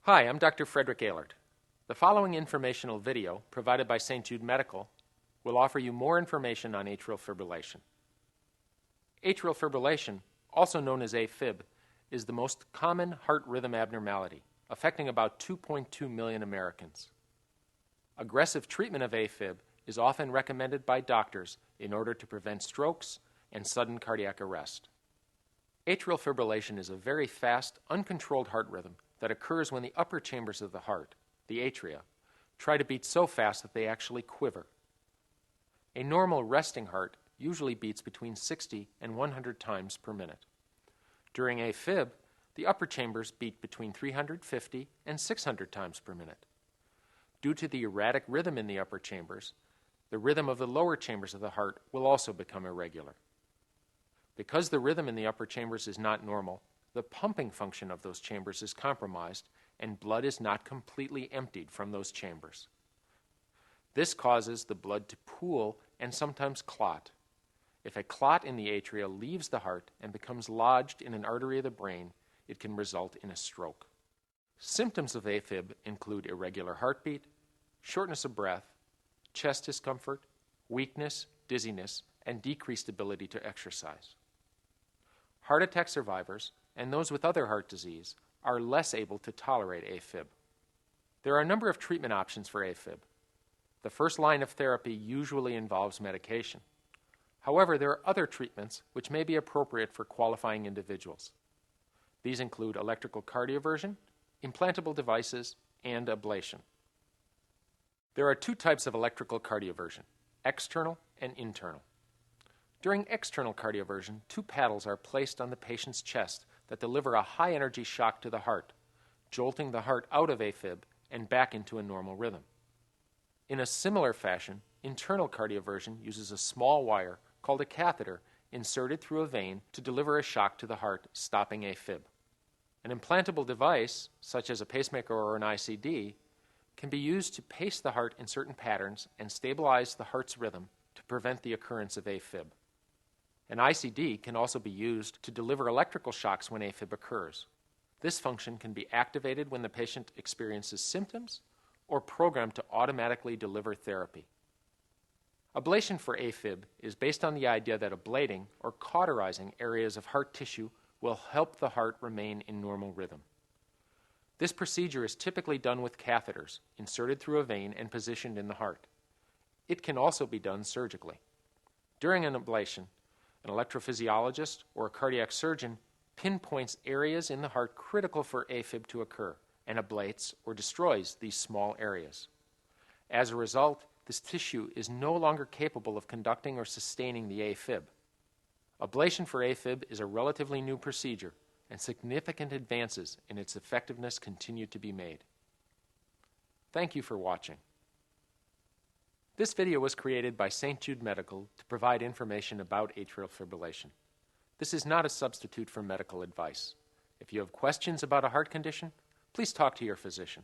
Hi, I'm Dr. Frederick Ehlert. The following informational video, provided by St. Jude Medical, will offer you more information on atrial fibrillation. Atrial fibrillation, also known as AFib, is the most common heart rhythm abnormality, affecting about 2.2 million Americans. Aggressive treatment of AFib is often recommended by doctors in order to prevent strokes and sudden cardiac arrest. Atrial fibrillation is a very fast, uncontrolled heart rhythm that occurs when the upper chambers of the heart, the atria, try to beat so fast that they actually quiver. A normal resting heart usually beats between 60 and 100 times per minute. During AFib, the upper chambers beat between 350 and 600 times per minute. Due to the erratic rhythm in the upper chambers, the rhythm of the lower chambers of the heart will also become irregular. Because the rhythm in the upper chambers is not normal, the pumping function of those chambers is compromised and blood is not completely emptied from those chambers. This causes the blood to pool and sometimes clot. If a clot in the atria leaves the heart and becomes lodged in an artery of the brain, it can result in a stroke. Symptoms of AFib include irregular heartbeat, shortness of breath, chest discomfort, weakness, dizziness, and decreased ability to exercise. Heart attack survivors and those with other heart disease are less able to tolerate AFib. There are a number of treatment options for AFib. The first line of therapy usually involves medication. However, there are other treatments which may be appropriate for qualifying individuals. These include electrical cardioversion, implantable devices, and ablation. There are two types of electrical cardioversion, external and internal. During external cardioversion, two paddles are placed on the patient's chest that deliver a high-energy shock to the heart, jolting the heart out of AFib and back into a normal rhythm. In a similar fashion, internal cardioversion uses a small wire called a catheter inserted through a vein to deliver a shock to the heart, stopping AFib. An implantable device, such as a pacemaker or an ICD, can be used to pace the heart in certain patterns and stabilize the heart's rhythm to prevent the occurrence of AFib. An ICD can also be used to deliver electrical shocks when AFib occurs. This function can be activated when the patient experiences symptoms or programmed to automatically deliver therapy. Ablation for AFib is based on the idea that ablating or cauterizing areas of heart tissue will help the heart remain in normal rhythm. This procedure is typically done with catheters inserted through a vein and positioned in the heart. It can also be done surgically. During an ablation, an electrophysiologist or a cardiac surgeon pinpoints areas in the heart critical for AFib to occur and ablates or destroys these small areas. As a result, this tissue is no longer capable of conducting or sustaining the AFib. Ablation for AFib is a relatively new procedure, and significant advances in its effectiveness continue to be made. Thank you for watching. This video was created by St. Jude Medical to provide information about atrial fibrillation. This is not a substitute for medical advice. If you have questions about a heart condition, please talk to your physician.